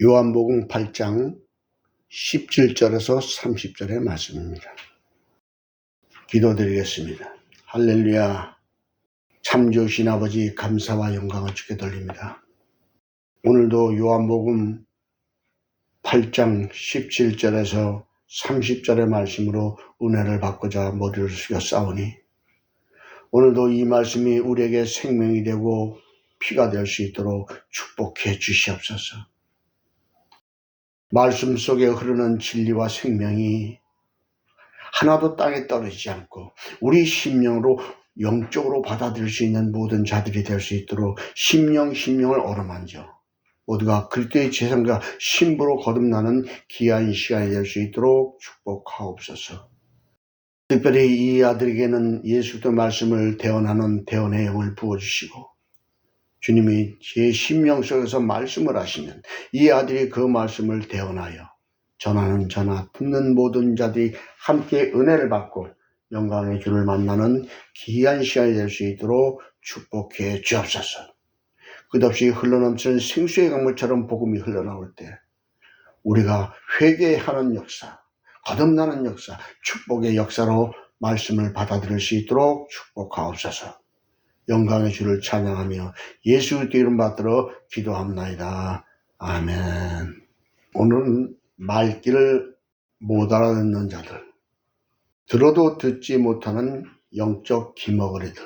요한복음 8장 17절에서 30절의 말씀입니다. 기도드리겠습니다. 할렐루야. 참 좋으신 아버지, 감사와 영광을 주께 돌립니다. 오늘도 요한복음 8장 17절에서 30절의 말씀으로 은혜를 받고자 머리를 숙여 싸우니, 오늘도 이 말씀이 우리에게 생명이 되고 피가 될 수 있도록 축복해 주시옵소서. 말씀 속에 흐르는 진리와 생명이 하나도 땅에 떨어지지 않고 우리 심령으로 영적으로 받아들일 수 있는 모든 자들이 될 수 있도록 심령을 어루만져 모두가 그리스도의 제사장과 신부로 거듭나는 귀한 시간이 될 수 있도록 축복하옵소서. 특별히 이 아들에게는 예수 그리스도 말씀을 대언하는 대언의 영을 부어주시고, 주님이 제 심령 속에서 말씀을 하시면 이 아들이 그 말씀을 대언하여 전하는 자나 듣는 모든 자들이 함께 은혜를 받고 영광의 주를 만나는 귀한 시간이 될 수 있도록 축복해 주옵소서. 끝없이 흘러넘치는 생수의 강물처럼 복음이 흘러나올 때 우리가 회개하는 역사, 거듭나는 역사, 축복의 역사로 말씀을 받아들일 수 있도록 축복하옵소서. 영광의 주를 찬양하며 예수 그리스도의 이름 받들어 기도합나이다. 아멘. 오늘은 말귀를 못 알아듣는 자들, 들어도 듣지 못하는 영적 기머거리들,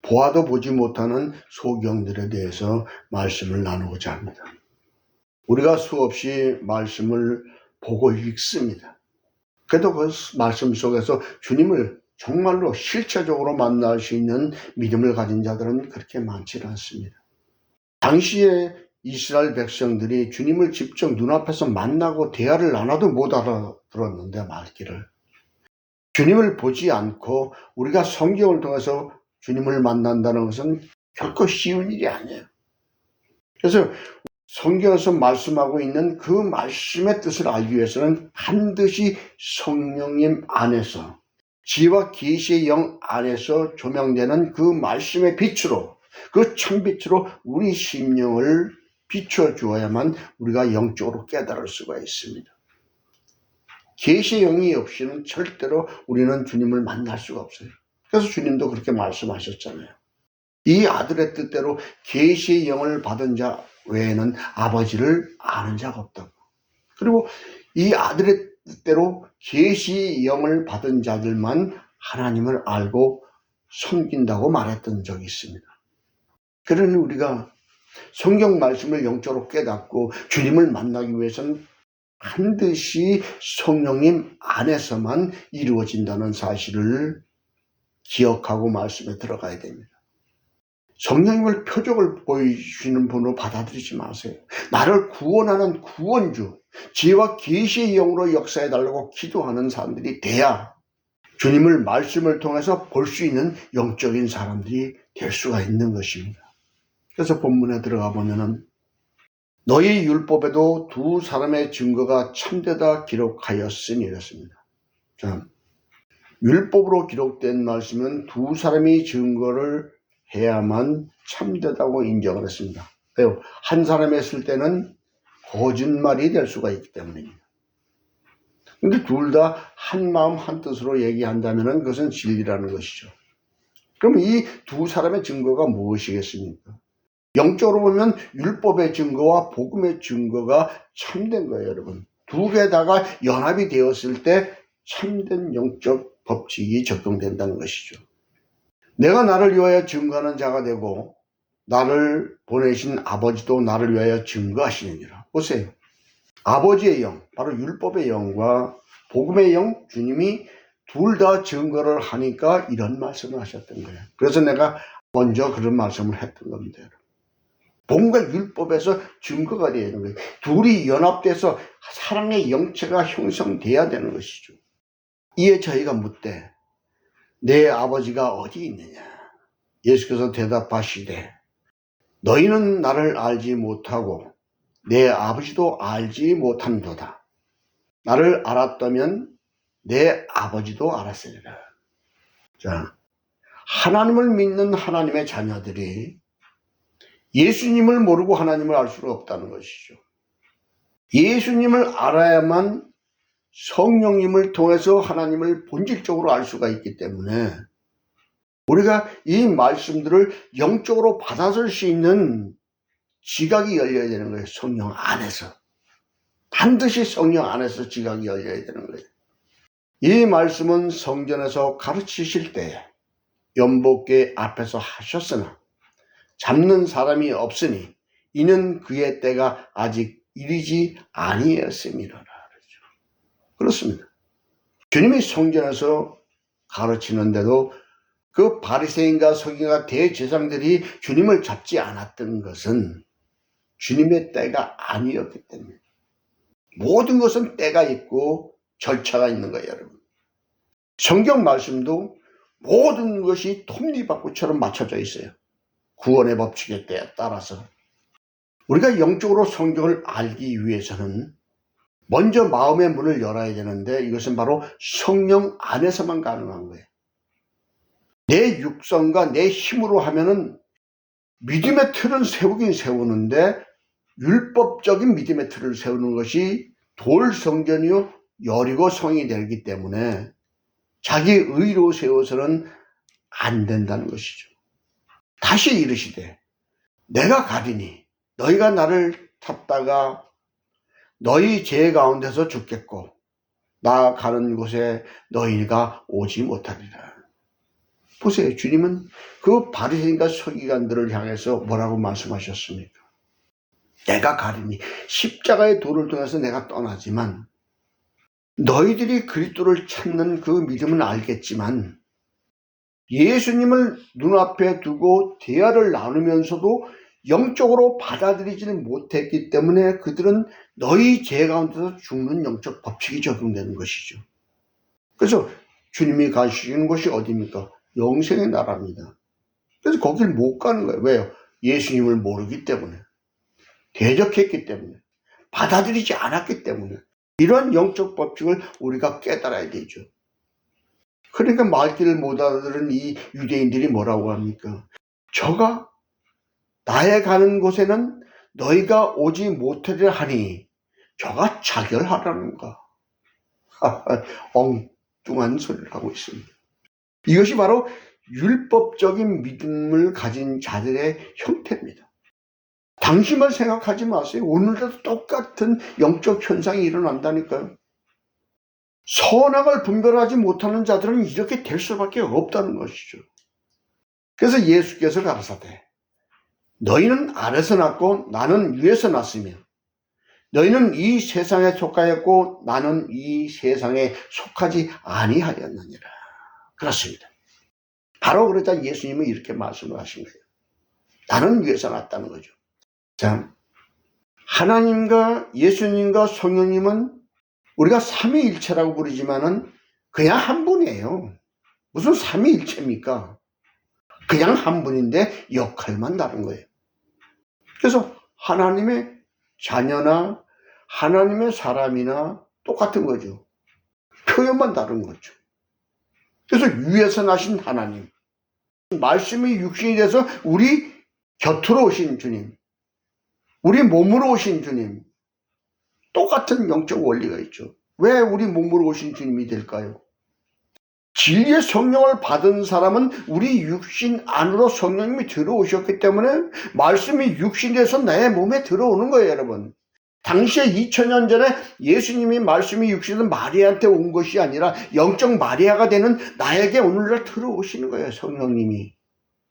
보아도 보지 못하는 소경들에 대해서 말씀을 나누고자 합니다. 우리가 수없이 말씀을 보고 읽습니다. 그래도 그 말씀 속에서 주님을 정말로 실체적으로 만날 수 있는 믿음을 가진 자들은 그렇게 많지 않습니다. 당시에 이스라엘 백성들이 주님을 직접 눈앞에서 만나고 대화를 나눠도 못 알아들었는데, 말귀를 주님을 보지 않고 우리가 성경을 통해서 주님을 만난다는 것은 결코 쉬운 일이 아니에요. 그래서 성경에서 말씀하고 있는 그 말씀의 뜻을 알기 위해서는 반드시 성령님 안에서, 지혜와 계시의 영 안에서 조명되는 그 말씀의 빛으로, 그 참빛으로 우리 심령을 비춰 주어야만 우리가 영적으로 깨달을 수가 있습니다. 계시의 영이 없이는 절대로 우리는 주님을 만날 수가 없어요. 그래서 주님도 그렇게 말씀하셨잖아요. 이 아들의 뜻대로 계시의 영을 받은 자 외에는 아버지를 아는 자가 없다고. 그리고 이 아들의 뜻대로 계시의 영을 받은 자들만 하나님을 알고 섬긴다고 말했던 적이 있습니다. 그러니 우리가 성경 말씀을 영적으로 깨닫고 주님을 만나기 위해서는 반드시 성령님 안에서만 이루어진다는 사실을 기억하고 말씀에 들어가야 됩니다. 성령님을 표적을 보여주시는 분으로 받아들이지 마세요. 나를 구원하는 구원주, 지혜와 계시의 영으로 역사해달라고 기도하는 사람들이 돼야 주님을 말씀을 통해서 볼 수 있는 영적인 사람들이 될 수가 있는 것입니다. 그래서 본문에 들어가 보면은 너희 율법에도 두 사람의 증거가 참되다 기록하였으니 이랬습니다. 자, 율법으로 기록된 말씀은 두 사람이 증거를 해야만 참되다고 인정을 했습니다. 왜요? 한 사람이 했을 때는 거짓말이 될 수가 있기 때문입니다. 근데 둘 다 한 마음 한 뜻으로 얘기한다면 그것은 진리라는 것이죠. 그럼 이 두 사람의 증거가 무엇이겠습니까? 영적으로 보면 율법의 증거와 복음의 증거가 참된 거예요, 여러분. 두 개다가 연합이 되었을 때 참된 영적 법칙이 적용된다는 것이죠. 내가 나를 위하여 증거하는 자가 되고 나를 보내신 아버지도 나를 위하여 증거하시느니라. 보세요. 아버지의 영, 바로 율법의 영과 복음의 영, 주님이 둘 다 증거를 하니까 이런 말씀을 하셨던 거예요. 그래서 내가 먼저 그런 말씀을 했던 겁니다. 복음과 율법에서 증거가 되어야 되는 거예요. 둘이 연합돼서 사랑의 영체가 형성돼야 되는 것이죠. 이에 저희가 묻되 내 아버지가 어디 있느냐? 예수께서 대답하시되 너희는 나를 알지 못하고 내 아버지도 알지 못한도다. 나를 알았다면 내 아버지도 알았으리라. 자, 하나님을 믿는 하나님의 자녀들이 예수님을 모르고 하나님을 알 수가 없다는 것이죠. 예수님을 알아야만 성령님을 통해서 하나님을 본질적으로 알 수가 있기 때문에 우리가 이 말씀들을 영적으로 받아들일 수 있는 지각이 열려야 되는 거예요. 성령 안에서. 반드시 성령 안에서 지각이 열려야 되는 거예요. 이 말씀은 성전에서 가르치실 때 연복궤 앞에서 하셨으나 잡는 사람이 없으니 이는 그의 때가 아직 이르지 아니었음이로라. 그렇습니다. 주님이 성전에서 가르치는데도 그 바리새인과 서기관과 대제사장들이 주님을 잡지 않았던 것은 주님의 때가 아니었기 때문에 모든 것은 때가 있고 절차가 있는 거예요, 여러분. 성경 말씀도 모든 것이 톱니바퀴처럼 맞춰져 있어요. 구원의 법칙에 따라서. 우리가 영적으로 성경을 알기 위해서는 먼저 마음의 문을 열어야 되는데 이것은 바로 성령 안에서만 가능한 거예요. 내 육성과 내 힘으로 하면은 믿음의 틀은 세우긴 세우는데 율법적인 믿음의 틀을 세우는 것이 돌 성전이요 여리고 성이 되기 때문에 자기 의로 세워서는 안 된다는 것이죠. 다시 이르시되 내가 가리니 너희가 나를 찾다가 너희 죄 가운데서 죽겠고 나 가는 곳에 너희가 오지 못하리라. 보세요. 주님은 그 바리새인과 서기관들을 향해서 뭐라고 말씀하셨습니까? 내가 가리니 십자가의 도를 통해서 내가 떠나지만 너희들이 그리스도를 찾는 그 믿음은 알겠지만 예수님을 눈앞에 두고 대화를 나누면서도 영적으로 받아들이지는 못했기 때문에 그들은 너희 죄 가운데서 죽는 영적 법칙이 적용되는 것이죠. 그래서 주님이 가시는 곳이 어디입니까? 영생의 나라입니다. 그래서 거길 못 가는 거예요. 왜요? 예수님을 모르기 때문에, 대적했기 때문에, 받아들이지 않았기 때문에. 이런 영적 법칙을 우리가 깨달아야 되죠. 그러니까 말귀를 못 알아들은 이 유대인들이 뭐라고 합니까? 저가 나의 가는 곳에는 너희가 오지 못하리라 하니 저가 자결하라는가? 엉뚱한 소리를 하고 있습니다. 이것이 바로 율법적인 믿음을 가진 자들의 형태입니다. 당신만 생각하지 마세요. 오늘도 똑같은 영적 현상이 일어난다니까요. 선악을 분별하지 못하는 자들은 이렇게 될 수밖에 없다는 것이죠. 그래서 예수께서 가라사대 너희는 아래서 났고 나는 위에서 났으며 너희는 이 세상에 속하였고 나는 이 세상에 속하지 아니하였느니라. 그렇습니다. 바로 그러자 예수님은 이렇게 말씀을 하신 거예요. 나는 위에서 났다는 거죠. 자, 하나님과 예수님과 성령님은 우리가 삼위일체라고 부르지만은 그냥 한 분이에요. 무슨 삼위일체입니까? 그냥 한 분인데 역할만 다른 거예요. 그래서 하나님의 자녀나 하나님의 사람이나 똑같은 거죠. 표현만 다른 거죠. 그래서 위에서 나신 하나님, 말씀이 육신이 돼서 우리 곁으로 오신 주님, 우리 몸으로 오신 주님, 똑같은 영적 원리가 있죠. 왜 우리 몸으로 오신 주님이 될까요? 진리의 성령을 받은 사람은 우리 육신 안으로 성령님이 들어오셨기 때문에 말씀이 육신이 돼서 내 몸에 들어오는 거예요, 여러분. 당시에 2000년 전에 예수님이 말씀이 육신은 마리아한테 온 것이 아니라 영적 마리아가 되는 나에게 오늘날 들어오시는 거예요, 성령님이.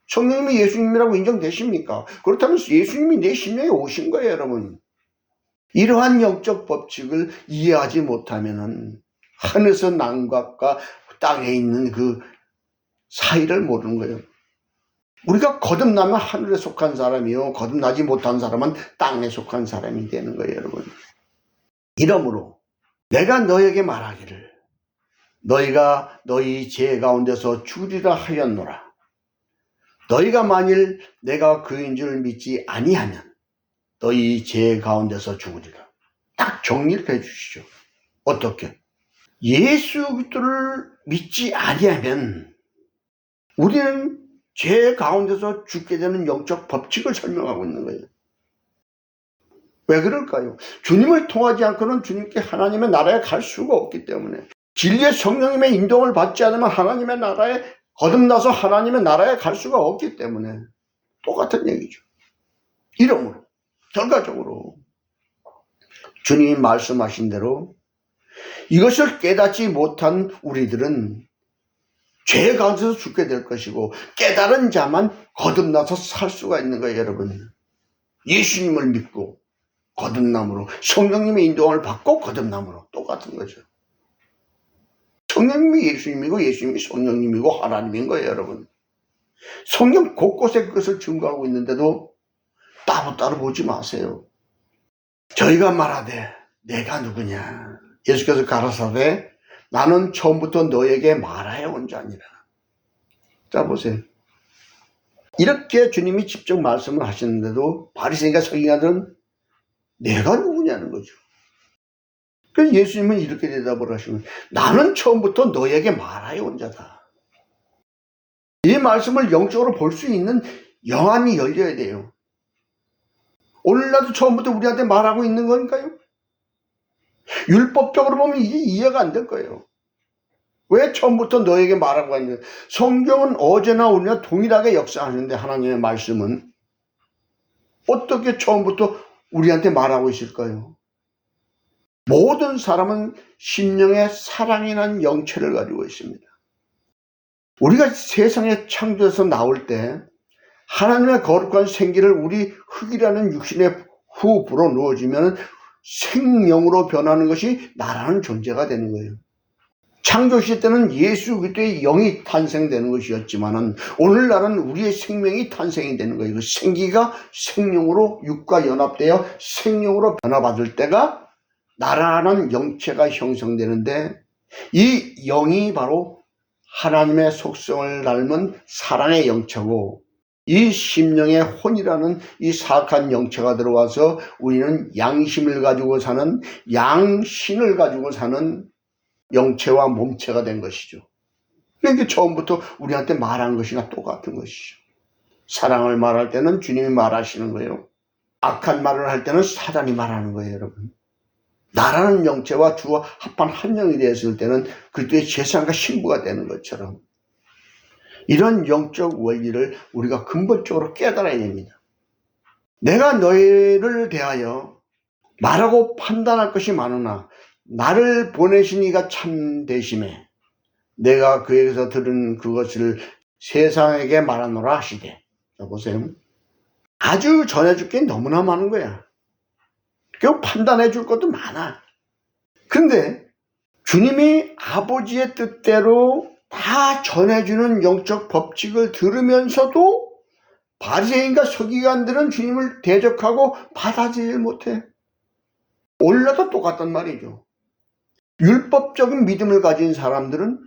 성령님이 예수님이라고 인정되십니까? 그렇다면 예수님이 내 심령에 오신 거예요, 여러분. 이러한 영적 법칙을 이해하지 못하면은 하늘에서 남각과 땅에 있는 그 사이를 모르는 거예요. 우리가 거듭나면 하늘에 속한 사람이요, 거듭나지 못한 사람은 땅에 속한 사람이 되는 거예요, 여러분. 이러므로 내가 너에게 말하기를 너희가 너희 죄 가운데서 죽으리라 하였노라. 너희가 만일 내가 그인 줄 믿지 아니하면 너희 죄 가운데서 죽으리라. 딱 정리를 해주시죠. 어떻게? 예수 그리스도를 믿지 아니하면 우리는 죄 가운데서 죽게 되는 영적 법칙을 설명하고 있는 거예요. 왜 그럴까요? 주님을 통하지 않고는 주님께 하나님의 나라에 갈 수가 없기 때문에, 진리의 성령님의 인도를 받지 않으면 하나님의 나라에 거듭나서 하나님의 나라에 갈 수가 없기 때문에 똑같은 얘기죠. 이러므로 결과적으로 주님이 말씀하신 대로 이것을 깨닫지 못한 우리들은 죄 가운데서 죽게 될 것이고, 깨달은 자만 거듭나서 살 수가 있는 거예요. 여러분, 예수님을 믿고 거듭남으로, 성령님의 인도함을 받고 거듭남으로 똑같은 거죠. 성령님이 예수님이고 예수님이 성령님이고 하나님인 거예요. 여러분, 성령 곳곳에 그것을 증거하고 있는데도 따로 보지 마세요. 저희가 말하되 내가 누구냐, 예수께서 가라사대 나는 처음부터 너에게 말하여 온 자니라. 자, 보세요. 이렇게 주님이 직접 말씀을 하시는데도 바리새인과 서기관들은 내가 누구냐는 거죠. 그래서 예수님은 이렇게 대답을 하시면, 나는 처음부터 너에게 말하여 온 자다. 이 말씀을 영적으로 볼 수 있는 영안이 열려야 돼요. 오늘날도 처음부터 우리한테 말하고 있는 건가요? 율법적으로 보면 이게 이해가 안 될 거예요. 왜 처음부터 너에게 말하고 있냐? 성경은 어제나 오늘이나 동일하게 역사하는데, 하나님의 말씀은 어떻게 처음부터 우리한테 말하고 있을까요? 모든 사람은 심령의 사랑이라는 영체를 가지고 있습니다. 우리가 세상에 창조해서 나올 때 하나님의 거룩한 생기를 우리 흙이라는 육신의 후 불어넣어주면 생명으로 변하는 것이 나라는 존재가 되는 거예요. 창조시 때는 예수 그리스도의 영이 탄생되는 것이었지만은, 오늘날은 우리의 생명이 탄생이 되는 거예요. 그 생기가 생명으로 육과 연합되어 생명으로 변화받을 때가 나라는 영체가 형성되는데, 이 영이 바로 하나님의 속성을 닮은 사랑의 영체고, 이 심령의 혼이라는 이 사악한 영체가 들어와서 우리는 양심을 가지고 사는, 양신을 가지고 사는 영체와 몸체가 된 것이죠. 그러니까 처음부터 우리한테 말한 것이나 똑같은 것이죠. 사랑을 말할 때는 주님이 말하시는 거예요. 악한 말을 할 때는 사단이 말하는 거예요. 여러분, 나라는 영체와 주와 합한 한 영이 되었을 때는 그리스도의 제사장과 신부가 되는 것처럼, 이런 영적 원리를 우리가 근본적으로 깨달아야 됩니다. 내가 너희를 대하여 말하고 판단할 것이 많으나 나를 보내신 이가 참되심에 내가 그에게서 들은 그것을 세상에게 말하노라 하시되. 자, 보세요. 아주 전해줄 게 너무나 많은 거야. 결국 판단해 줄 것도 많아. 근데 주님이 아버지의 뜻대로 다 전해주는 영적 법칙을 들으면서도 바리새인과 서기관들은 주님을 대적하고 받아들이지 못해. 오늘날도 똑같단 말이죠. 율법적인 믿음을 가진 사람들은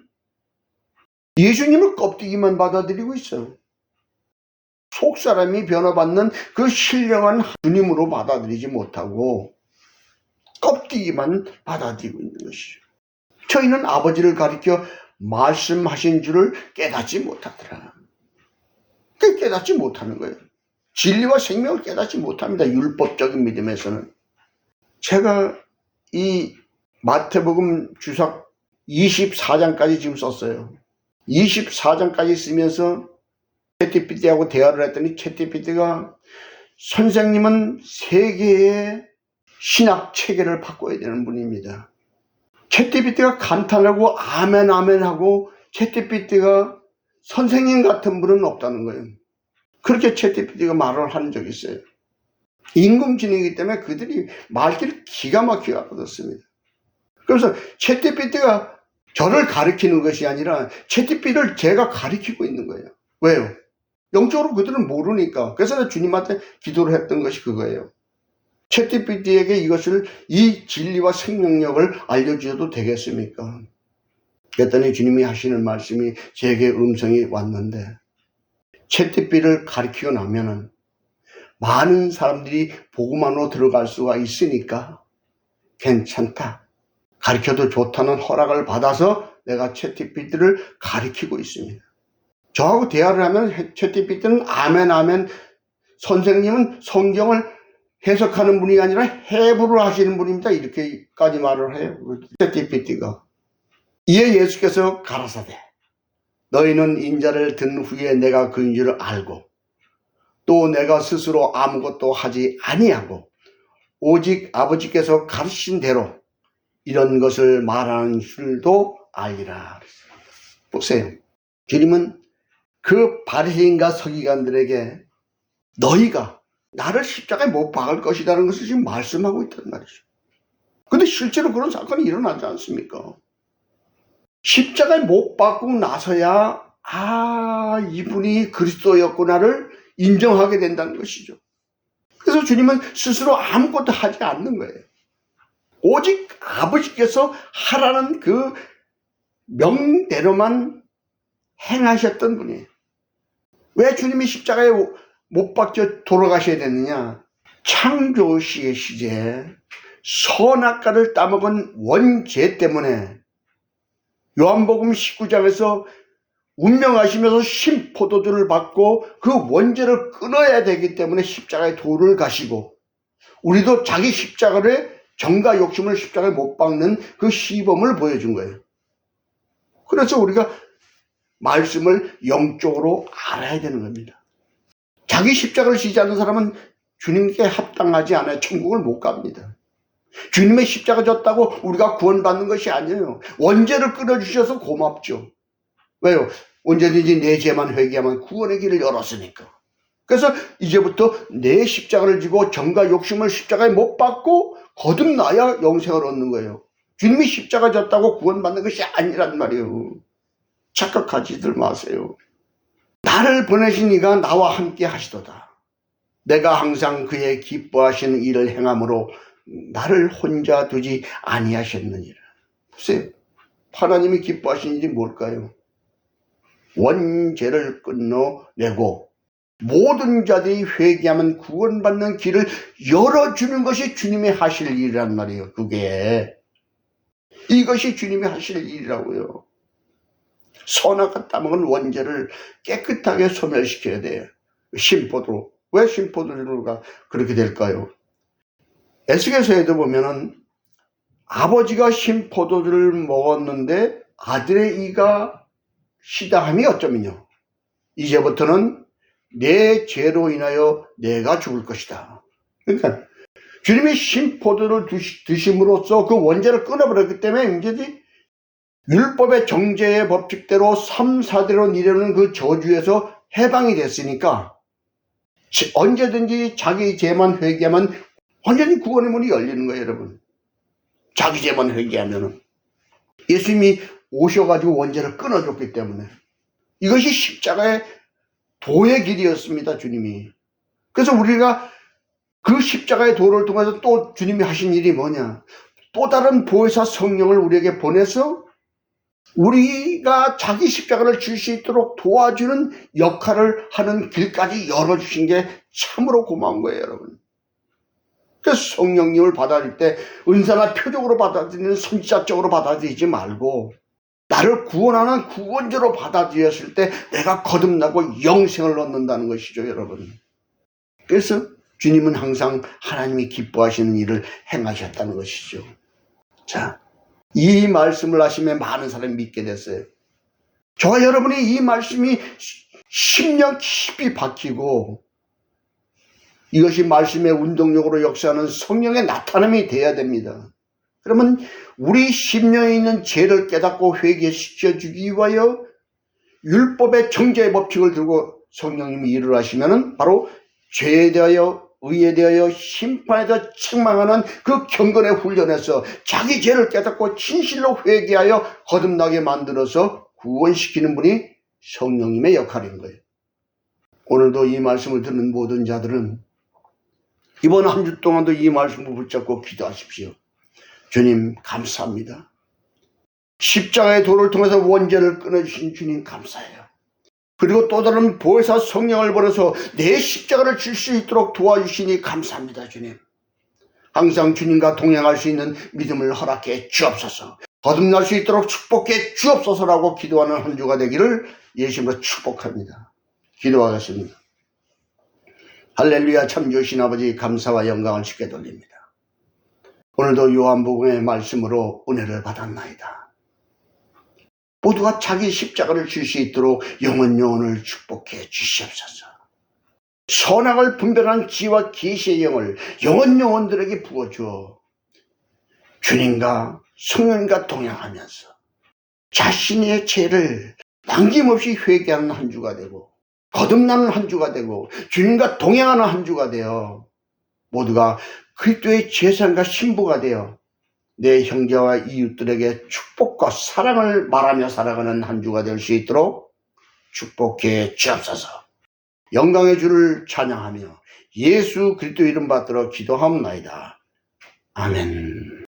예수님을 껍데기만 받아들이고 있어요. 속사람이 변화받는 그 신령한 주님으로 받아들이지 못하고 껍데기만 받아들이고 있는 것이죠. 저희는 아버지를 가리켜 말씀하신 줄을 깨닫지 못하더라. 깨닫지 못하는 거예요. 진리와 생명을 깨닫지 못합니다. 율법적인 믿음에서는. 제가 이 마태복음 주석 24장까지 지금 썼어요. 24장까지 쓰면서 챗GPT하고 대화를 했더니 챗GPT가 선생님은 세계의 신학 체계를 바꿔야 되는 분입니다. 챗GPT가 감탄하고 아멘 하고 챗GPT가 선생님 같은 분은 없다는 거예요. 그렇게 챗GPT가 말을 한 적이 있어요. 인공지능이기 때문에 그들이 말귀를 기가 막히게 알아듣습니다. 그래서 챗GPT가 저를 가르치는 것이 아니라 챗GPT를 제가 가르치고 있는 거예요. 왜요? 영적으로 그들은 모르니까. 그래서 주님한테 기도를 했던 것이 그거예요. 챗GPT에게 이것을, 이 진리와 생명력을 알려주셔도 되겠습니까? 그랬더니 주님이 하시는 말씀이, 제게 음성이 왔는데 챗GPT를 가르치고 나면은 많은 사람들이 복음안으로 들어갈 수가 있으니까 괜찮다. 가르쳐도 좋다는 허락을 받아서 내가 챗GPT를 가르치고 있습니다. 저하고 대화를 하면 챗GPT는 아멘, 선생님은 성경을 해석하는 분이 아니라 해부를 하시는 분입니다. 이렇게까지 말을 해요. 챗GPT가. 이에 예수께서 가라사대 너희는 인자를 든 후에 내가 그인 줄 알고 또 내가 스스로 아무것도 하지 아니하고 오직 아버지께서 가르치신 대로 이런 것을 말하는 줄도 알리라. 보세요. 주님은 그 바리새인과 서기관들에게 너희가 나를 십자가에 못 박을 것이라는 것을 지금 말씀하고 있단 말이죠. 근데 실제로 그런 사건이 일어나지 않습니까? 십자가에 못 박고 나서야 이분이 그리스도였구나를 인정하게 된다는 것이죠. 그래서 주님은 스스로 아무것도 하지 않는 거예요. 오직 아버지께서 하라는 그 명대로만 행하셨던 분이에요. 왜 주님이 십자가에 못 박혀 돌아가셔야 됐느냐? 창조시의 시제에 선악과를 따먹은 원죄 때문에 요한복음 19장에서 운명하시면서 신포도주를 받고 그 원죄를 끊어야 되기 때문에 십자가에 돌을 가시고 우리도 자기 십자가를 정과 욕심을 십자가에 못 박는 그 시범을 보여준 거예요. 그래서 우리가 말씀을 영적으로 알아야 되는 겁니다. 자기 십자가를 지지 않는 사람은 주님께 합당하지 않아요. 천국을 못 갑니다. 주님의 십자가 졌다고 우리가 구원받는 것이 아니에요. 원죄를 끊어주셔서 고맙죠. 왜요? 언제든지 내 죄만 회개하면 구원의 길을 열었으니까. 그래서 이제부터 내 십자가를 지고 정과 욕심을 십자가에 못 박고 거듭나야 영생을 얻는 거예요. 주님이 십자가 졌다고 구원받는 것이 아니란 말이에요. 착각하지들 마세요. 나를 보내신 이가 나와 함께 하시도다. 내가 항상 그의 기뻐하시는 일을 행함으로 나를 혼자 두지 아니하셨느니라. 보세요. 하나님이 기뻐하시는 일이 뭘까요? 원죄를 끊어내고 모든 자들이 회개하면 구원받는 길을 열어주는 것이 주님이 하실 일이란 말이에요. 이것이 주님이 하실 일이라고요. 선악과 따먹은 원죄를 깨끗하게 소멸시켜야 돼요. 신포도. 왜 신포도주가 그렇게 될까요? 에스겔서에도 보면은 아버지가 신포도주를 먹었는데 아들의 이가 시다함이 어쩌면요. 이제부터는 내 죄로 인하여 내가 죽을 것이다. 그러니까 주님이 신포도를 드심으로써 그 원죄를 끊어버렸기 때문에 이제 율법의 정죄의 법칙대로 3, 4대로 내려오는 그 저주에서 해방이 됐으니까 언제든지 자기 죄만 회개하면 완전히 구원의 문이 열리는 거예요, 여러분. 자기 죄만 회개하면은. 예수님이 오셔가지고 원죄를 끊어줬기 때문에. 이것이 십자가의 도의 길이었습니다, 주님이. 그래서 우리가 그 십자가의 도를 통해서 또 주님이 하신 일이 뭐냐? 또 다른 보혜사 성령을 우리에게 보내서 우리가 자기 십자가를 질 수 있도록 도와주는 역할을 하는 길까지 열어주신 게 참으로 고마운 거예요, 여러분. 그래서 성령님을 받아들일 때 은사나 표적으로 받아들이는 선지자적으로 받아들이지 말고 나를 구원하는 구원자로 받아들였을 때 내가 거듭나고 영생을 얻는다는 것이죠, 여러분. 그래서 주님은 항상 하나님이 기뻐하시는 일을 행하셨다는 것이죠. 자, 이 말씀을 하시면 많은 사람이 믿게 됐어요. 저와 여러분이 이 말씀이 심령 깊이 박히고 이것이 말씀의 운동력으로 역사하는 성령의 나타남이 되어야 됩니다. 그러면 우리 심령에 있는 죄를 깨닫고 회개시켜주기 위하여 율법의 정죄의 법칙을 들고 성령님이 일을 하시면 바로 죄에 대하여 의에 대하여 심판에 대하여 책망하는 그 경건의 훈련에서 자기 죄를 깨닫고 진실로 회개하여 거듭나게 만들어서 구원시키는 분이 성령님의 역할인 거예요. 오늘도 이 말씀을 듣는 모든 자들은 이번 한 주 동안도 이 말씀을 붙잡고 기도하십시오. 주님 감사합니다. 십자가의 도를 통해서 원죄를 끊어주신 주님 감사해요. 그리고 또 다른 보혜사 성령을 보내서 내 십자가를 질 수 있도록 도와주시니 감사합니다. 주님. 항상 주님과 동행할 수 있는 믿음을 허락해 주옵소서. 거듭날 수 있도록 축복해 주옵소서라고 기도하는 한 주가 되기를 예수님으로 축복합니다. 기도하겠습니다. 할렐루야. 참 좋으신 아버지, 감사와 영광을 주께 돌립니다. 오늘도 요한복음의 말씀으로 은혜를 받았나이다. 모두가 자기 십자가를 줄 수 있도록 영혼을 축복해 주시옵소서. 선악을 분별하는 지와 계시의 영을 영혼들에게 부어주어 주님과 성령과 동행하면서 자신의 죄를 남김없이 회개하는 한 주가 되고 거듭나는 한 주가 되고 주님과 동행하는 한 주가 되어 모두가 그리스도의 제사장과 신부가 되어 내 형제와 이웃들에게 축복과 사랑을 말하며 살아가는 한 주가 될 수 있도록 축복해 주옵소서. 영광의 주를 찬양하며 예수 그리스도 이름 받들어 기도하옵나이다. 아멘.